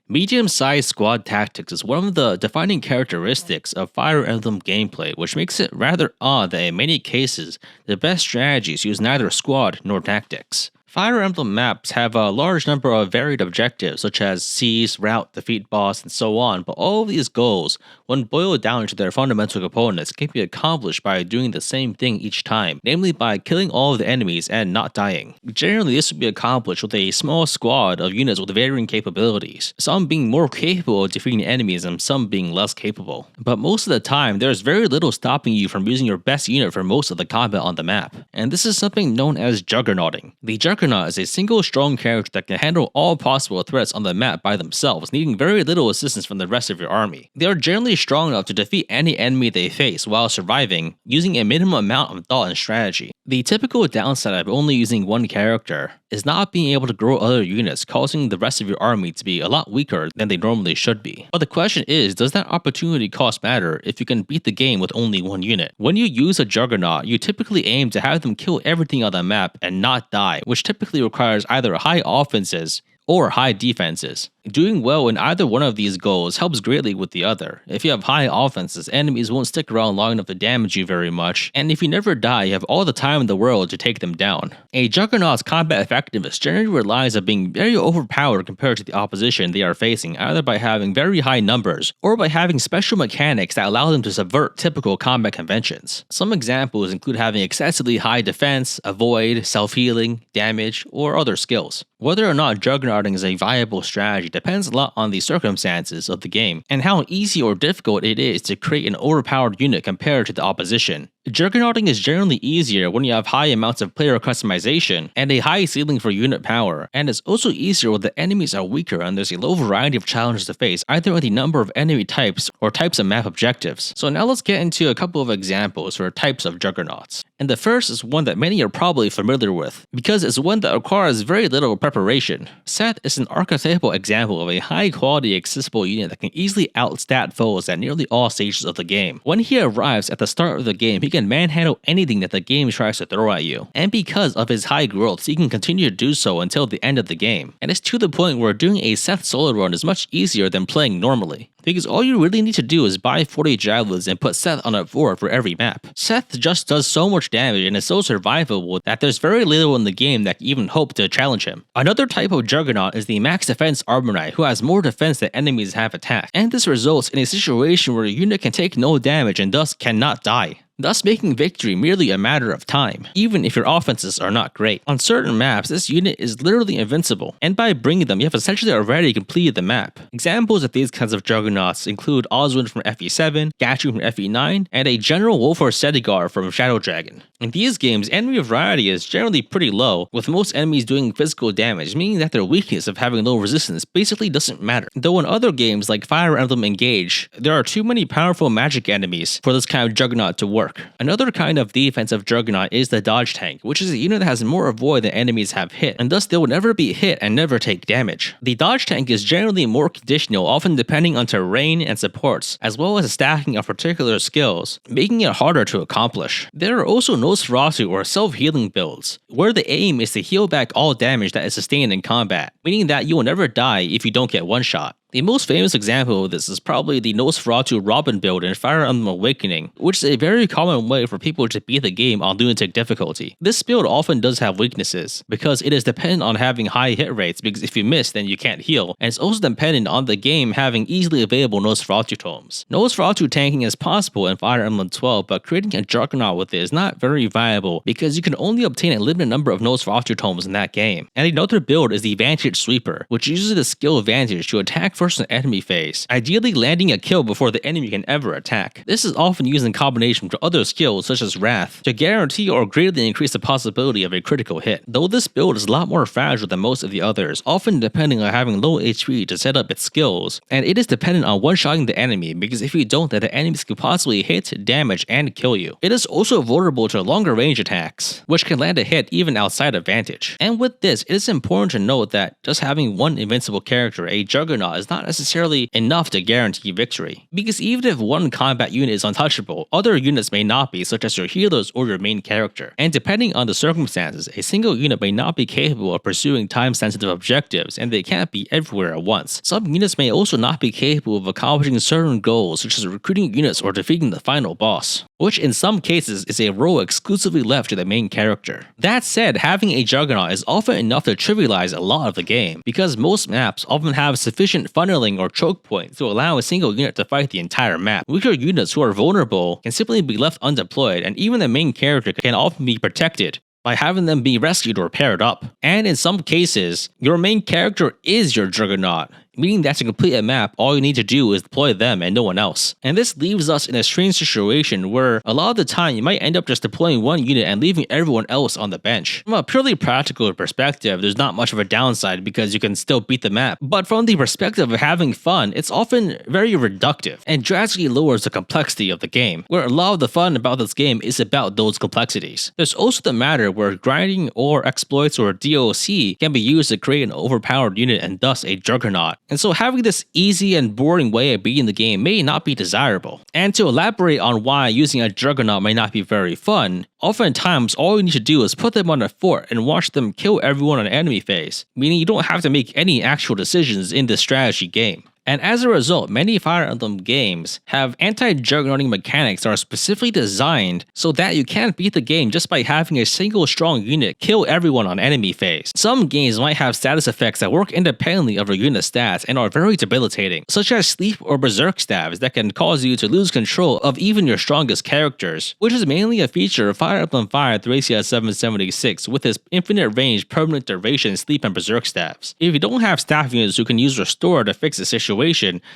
Medium-sized squad tactics is one of the defining characteristics of Fire Emblem gameplay, which makes it rather odd that in many cases, the best strategies use neither squad nor tactics. Fire Emblem maps have a large number of varied objectives such as seize, rout, defeat boss, and so on, but all of these goals, when boiled down to their fundamental components, can be accomplished by doing the same thing each time, namely by killing all of the enemies and not dying. Generally, this would be accomplished with a small squad of units with varying capabilities, some being more capable of defeating enemies and some being less capable. But most of the time, there is very little stopping you from using your best unit for most of the combat on the map, and this is something known as Juggernauting. The Juggernaut is a single strong character that can handle all possible threats on the map by themselves, needing very little assistance from the rest of your army. They are generally strong enough to defeat any enemy they face while surviving, using a minimum amount of thought and strategy. The typical downside of only using one character is not being able to grow other units, causing the rest of your army to be a lot weaker than they normally should be. But the question is, does that opportunity cost matter if you can beat the game with only one unit? When you use a Juggernaut, you typically aim to have them kill everything on the map and not die, which typically requires either high offenses or high defenses. Doing well in either one of these goals helps greatly with the other. If you have high offenses, enemies won't stick around long enough to damage you very much, and if you never die, you have all the time in the world to take them down. A Juggernaut's combat effectiveness generally relies on being very overpowered compared to the opposition they are facing, either by having very high numbers, or by having special mechanics that allow them to subvert typical combat conventions. Some examples include having excessively high defense, avoid, self-healing, damage, or other skills. Whether or not Juggernauting is a viable strategy depends a lot on the circumstances of the game, and how easy or difficult it is to create an overpowered unit compared to the opposition. Juggernauting is generally easier when you have high amounts of player customization and a high ceiling for unit power, and it's also easier when the enemies are weaker and there's a low variety of challenges to face, either in the number of enemy types or types of map objectives. So now let's get into a couple of examples for types of Juggernauts. And the first is one that many are probably familiar with, because it's one that requires very little preparation. Seth is an archetypal example of a high-quality accessible unit that can easily outstat foes at nearly all stages of the game. When he arrives at the start of the game, he can manhandle anything that the game tries to throw at you, and because of his high growth, he can continue to do so until the end of the game. And it's to the point where doing a Seth solo run is much easier than playing normally, because all you really need to do is buy 40 javelins and put Seth on a board for every map. Seth just does so much damage and is so survivable that there's very little in the game that can even hope to challenge him. Another type of Juggernaut is the max defense armor knight, who has more defense than enemies have attack, and this results in a situation where a unit can take no damage and thus cannot die, thus making victory merely a matter of time, even if your offenses are not great. On certain maps, this unit is literally invincible, and by bringing them, you have essentially already completed the map. Examples of these kinds of Juggernauts include Oswin from FE7, Gatchu from FE9, and a General Wolfar Sedigar from Shadow Dragon. In these games, enemy variety is generally pretty low, with most enemies doing physical damage, meaning that their weakness of having low resistance basically doesn't matter. Though in other games like Fire Emblem Engage, there are too many powerful magic enemies for this kind of Juggernaut to work. Another kind of defensive Juggernaut is the Dodge Tank, which is a unit that has more avoid than enemies have hit, and thus they will never be hit and never take damage. The Dodge Tank is generally more conditional, often depending on terrain and supports, as well as the stacking of particular skills, making it harder to accomplish. There are also Nosferatu or self-healing builds, where the aim is to heal back all damage that is sustained in combat, meaning that you will never die if you don't get one shot. The most famous example of this is probably the Nosferatu Robin build in Fire Emblem Awakening, which is a very common way for people to beat the game on lunatic difficulty. This build often does have weaknesses, because it is dependent on having high hit rates, because if you miss then you can't heal, and it's also dependent on the game having easily available Nosferatu tomes. Nosferatu tanking is possible in Fire Emblem 12, but creating a Juggernaut with it is not very viable, because you can only obtain a limited number of Nosferatu tomes in that game. And another build is the Vantage Sweeper, which uses the skill Vantage to attack first an enemy phase, ideally landing a kill before the enemy can ever attack. This is often used in combination with other skills such as Wrath to guarantee or greatly increase the possibility of a critical hit. Though this build is a lot more fragile than most of the others, often depending on having low HP to set up its skills, and it is dependent on one-shotting the enemy, because if you don't, then the enemies can possibly hit, damage, and kill you. It is also vulnerable to longer range attacks, which can land a hit even outside of Vantage. And with this, it is important to note that just having one invincible character, a Juggernaut, is is not necessarily enough to guarantee victory. Because even if one combat unit is untouchable, other units may not be, such as your healers or your main character. And depending on the circumstances, a single unit may not be capable of pursuing time-sensitive objectives, and they can't be everywhere at once. Some units may also not be capable of accomplishing certain goals, such as recruiting units or defeating the final boss, which in some cases is a role exclusively left to the main character. That said, having a Juggernaut is often enough to trivialize a lot of the game, because most maps often have sufficient funneling or choke points to allow a single unit to fight the entire map. Weaker units who are vulnerable can simply be left undeployed, and even the main character can often be protected by having them be rescued or paired up. And in some cases, your main character is your Juggernaut, meaning that to complete a map, all you need to do is deploy them and no one else. And this leaves us in a strange situation where a lot of the time you might end up just deploying one unit and leaving everyone else on the bench. From a purely practical perspective, there's not much of a downside because you can still beat the map, but from the perspective of having fun, it's often very reductive and drastically lowers the complexity of the game, where a lot of the fun about this game is about those complexities. There's also the matter where grinding or exploits or DLC can be used to create an overpowered unit and thus a Juggernaut. And so having this easy and boring way of beating the game may not be desirable. And to elaborate on why using a Juggernaut may not be very fun, oftentimes all you need to do is put them on a fort and watch them kill everyone on enemy phase, meaning you don't have to make any actual decisions in this strategy game. And as a result, many Fire Emblem games have anti-juggernauting mechanics that are specifically designed so that you can't beat the game just by having a single strong unit kill everyone on enemy phase. Some games might have status effects that work independently of your unit stats and are very debilitating, such as sleep or berserk staves that can cause you to lose control of even your strongest characters, which is mainly a feature of Fire Emblem Fire Thracia 776 with its infinite range, permanent duration sleep and berserk staves. If you don't have staff units who can use Restore to fix the situation,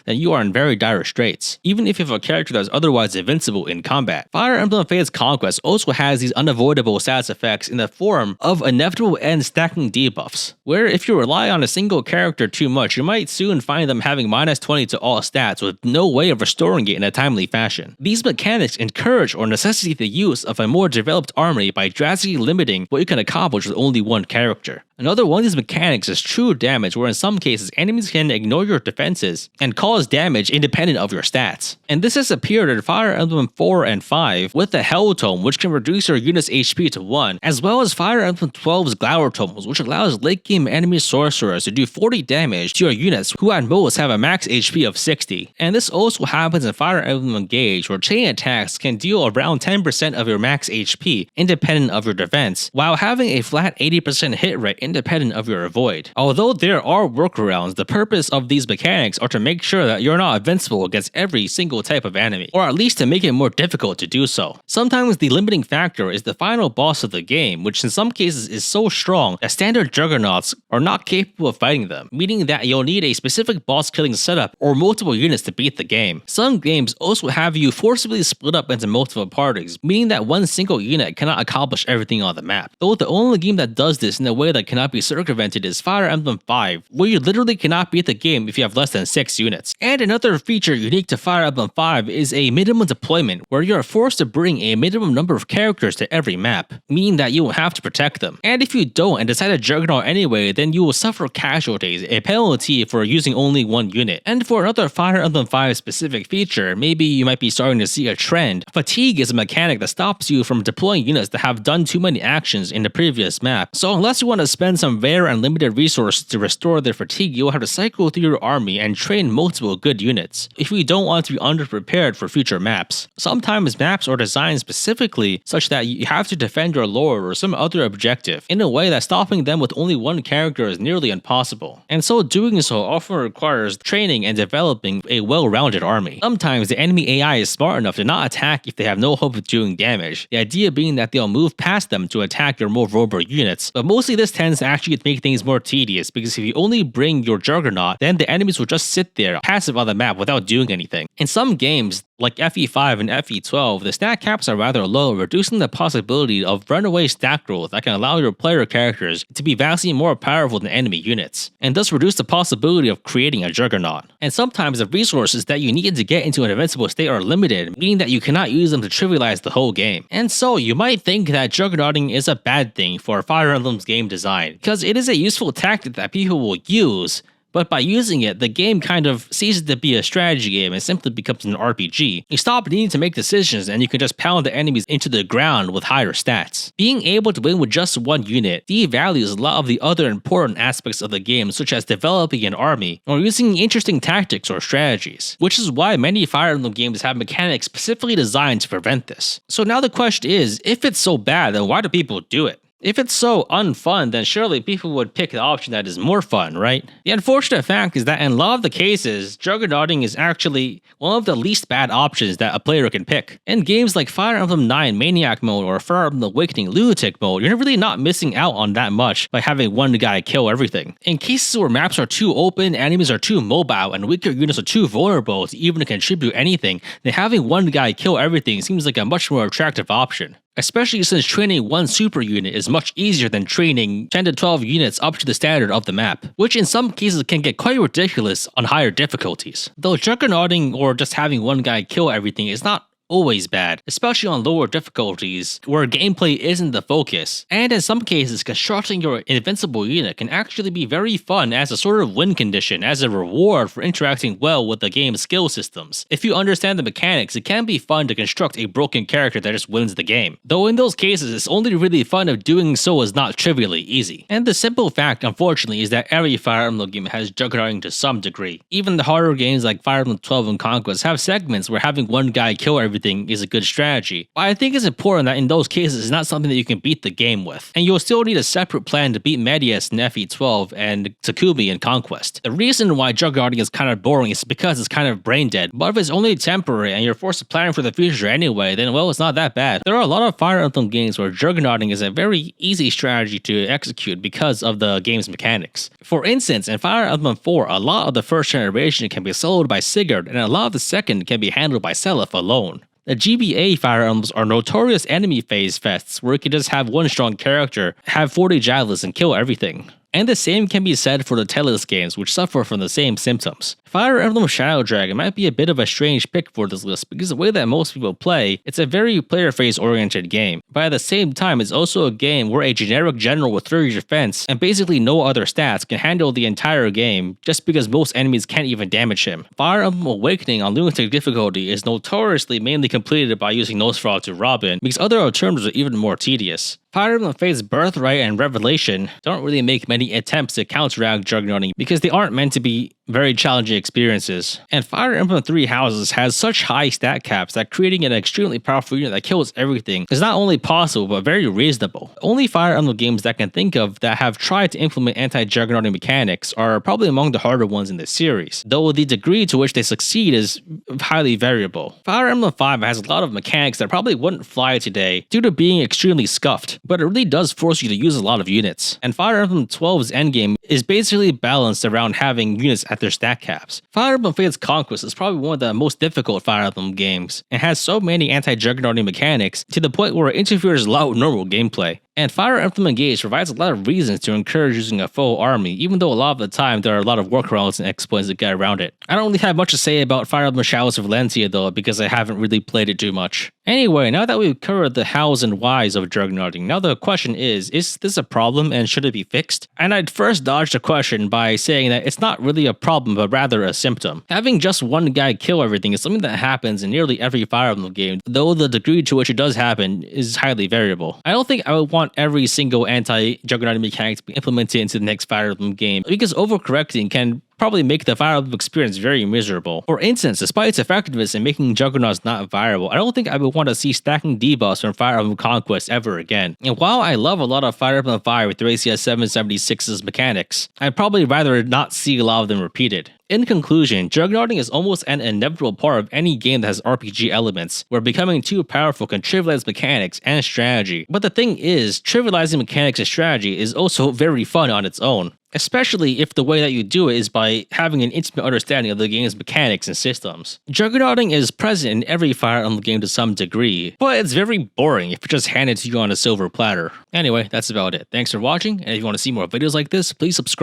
then you are in very dire straits, even if you have a character that is otherwise invincible in combat. Fire Emblem Fates Conquest also has these unavoidable status effects in the form of inevitable end stacking debuffs, where if you rely on a single character too much, you might soon find them having -20 to all stats with no way of restoring it in a timely fashion. These mechanics encourage or necessitate the use of a more developed army by drastically limiting what you can accomplish with only one character. Another one of these mechanics is true damage, where in some cases enemies can ignore your defenses and cause damage independent of your stats. And this has appeared in Fire Emblem 4 and 5 with the Hell Tome, which can reduce your unit's HP to 1, as well as Fire Emblem 12's Glower Tomes, which allows late game enemy sorcerers to do 40 damage to your units who at most have a max HP of 60. And this also happens in Fire Emblem Engage, where chain attacks can deal around 10% of your max HP independent of your defense, while having a flat 80% hit rate independent of your avoid. Although there are workarounds, the purpose of these mechanics are to make sure that you're not invincible against every single type of enemy, or at least to make it more difficult to do so. Sometimes the limiting factor is the final boss of the game, which in some cases is so strong that standard Juggernauts are not capable of fighting them, meaning that you'll need a specific boss killing setup or multiple units to beat the game. Some games also have you forcibly split up into multiple parties, meaning that one single unit cannot accomplish everything on the map. Though the only game that does this in a way that cannot be circumvented is Fire Emblem 5, where you literally cannot beat the game if you have less than 6 units. And another feature unique to Fire Emblem 5 is a minimum deployment, where you are forced to bring a minimum number of characters to every map, meaning that you will have to protect them. And if you don't and decide to Juggernaut anyway, then you will suffer casualties, a penalty for using only one unit. And for another Fire Emblem 5 specific feature, maybe you might be starting to see a trend. Fatigue is a mechanic that stops you from deploying units that have done too many actions in the previous map. So unless you want to spend some rare and limited resources to restore their fatigue, you'll have to cycle through your army and train multiple good units if you don't want to be underprepared for future maps. Sometimes maps are designed specifically such that you have to defend your lord or some other objective in a way that stopping them with only one character is nearly impossible. And so doing so often requires training and developing a well-rounded army. Sometimes the enemy AI is smart enough to not attack if they have no hope of doing damage, the idea being that they'll move past them to attack your more vulnerable units, but mostly this tends to actually make things more tedious, because if you only bring your Juggernaut, then the enemies will just sit there passive on the map without doing anything. In some games, like FE5 and FE12, the stat caps are rather low, reducing the possibility of runaway stat growth that can allow your player characters to be vastly more powerful than enemy units, and thus reduce the possibility of creating a Juggernaut. And sometimes the resources that you need to get into an invincible state are limited, meaning that you cannot use them to trivialize the whole game. And so you might think that Juggernauting is a bad thing for Fire Emblem's game design, because it is a useful tactic that people will use, But by using it, the game kind of ceases to be a strategy game and simply becomes an RPG. You stop needing to make decisions and you can just pound the enemies into the ground with higher stats. Being able to win with just one unit devalues a lot of the other important aspects of the game, such as developing an army or using interesting tactics or strategies, which is why many Fire Emblem games have mechanics specifically designed to prevent this. So now the question is, if it's so bad, then why do people do it? If it's so unfun, then surely people would pick the option that is more fun, right? The unfortunate fact is that in a lot of the cases, Juggernauting is actually one of the least bad options that a player can pick. In games like Fire Emblem 9 Maniac Mode or Fire Emblem Awakening Lunatic Mode, you're really not missing out on that much by having one guy kill everything. In cases where maps are too open, enemies are too mobile, and weaker units are too vulnerable to even contribute anything, then having one guy kill everything seems like a much more attractive option. Especially since training one super unit is much easier than training 10 to 12 units up to the standard of the map, which in some cases can get quite ridiculous on higher difficulties. Though Juggernauting or just having one guy kill everything is not always bad, especially on lower difficulties where gameplay isn't the focus. And in some cases, constructing your invincible unit can actually be very fun as a sort of win condition, as a reward for interacting well with the game's skill systems. If you understand the mechanics, it can be fun to construct a broken character that just wins the game. Though in those cases, it's only really fun if doing so is not trivially easy. And the simple fact, unfortunately, is that every Fire Emblem game has Juggernauting to some degree. Even the harder games like Fire Emblem 12 and Conquest have segments where having one guy kill everything is a good strategy. But I think it's important that in those cases it's not something that you can beat the game with, and you'll still need a separate plan to beat Medius in FE12 and Takumi in Conquest. The reason why Juggernauting is kind of boring is because it's kind of brain dead, but if it's only temporary and you're forced to plan for the future anyway, then well, it's not that bad. There are a lot of Fire Emblem games where Juggernauting is a very easy strategy to execute because of the game's mechanics. For instance, in Fire Emblem 4, a lot of the first generation can be soloed by Sigurd, and a lot of the second can be handled by Seliph alone. The GBA Fire Emblems are notorious enemy phase fests where you can just have one strong character, have 40 javelins, and kill everything. And the same can be said for the Tellus games, which suffer from the same symptoms. Fire Emblem Shadow Dragon might be a bit of a strange pick for this list because the way that most people play, it's a very player phase oriented game. But at the same time, it's also a game where a generic general with 30 defense and basically no other stats can handle the entire game just because most enemies can't even damage him. Fire Emblem Awakening on Lunatic difficulty is notoriously mainly completed by using Nosferatu to Robin because other alternatives are even more tedious. Fire Emblem Fate's Birthright and Revelation don't really make many attempts to counteract Juggernauting because they aren't meant to be very challenging experiences. And Fire Emblem Three Houses has such high stat caps that creating an extremely powerful unit that kills everything is not only possible but very reasonable. Only Fire Emblem games that I can think of that have tried to implement anti-Juggernauting mechanics are probably among the harder ones in this series, though the degree to which they succeed is highly variable. Fire Emblem 5 has a lot of mechanics that probably wouldn't fly today due to being extremely scuffed, but it really does force you to use a lot of units. And Fire Emblem 12's endgame is basically balanced around having units at their stat caps. Fire Emblem Fate's Conquest is probably one of the most difficult Fire Emblem games, and has so many anti-Juggernauting mechanics to the point where it interferes a lot with normal gameplay. And Fire Emblem Engage provides a lot of reasons to encourage using a full army, even though a lot of the time there are a lot of workarounds and exploits that get around it. I don't really have much to say about Fire Emblem Shadows of Valentia though, because I haven't really played it too much. Anyway, now that we've covered the hows and whys of Juggernauting, now the question is this a problem and should it be fixed? And I'd first dodge the question by saying that it's not really a problem but rather a symptom. Having just one guy kill everything is something that happens in nearly every Fire Emblem game, though the degree to which it does happen is highly variable. I don't think I would want every single anti-Juggernauting mechanic to be implemented into the next Fire Emblem game, because overcorrecting can probably make the Fire Emblem experience very miserable. For instance, despite its effectiveness in making Juggernauts not viable, I don't think I would want to see stacking debuffs from Fire Emblem Conquest ever again. And while I love a lot of Fire Emblem 5 with Thracia 776's mechanics, I'd probably rather not see a lot of them repeated. In conclusion, Juggernauting is almost an inevitable part of any game that has RPG elements, where becoming too powerful can trivialize mechanics and strategy. But the thing is, trivializing mechanics and strategy is also very fun on its own, especially if the way that you do it is by having an intimate understanding of the game's mechanics and systems. Juggernauting is present in every Fire Emblem game to some degree, but it's very boring if it's just handed to you on a silver platter. Anyway, that's about it. Thanks for watching, and if you want to see more videos like this, please subscribe.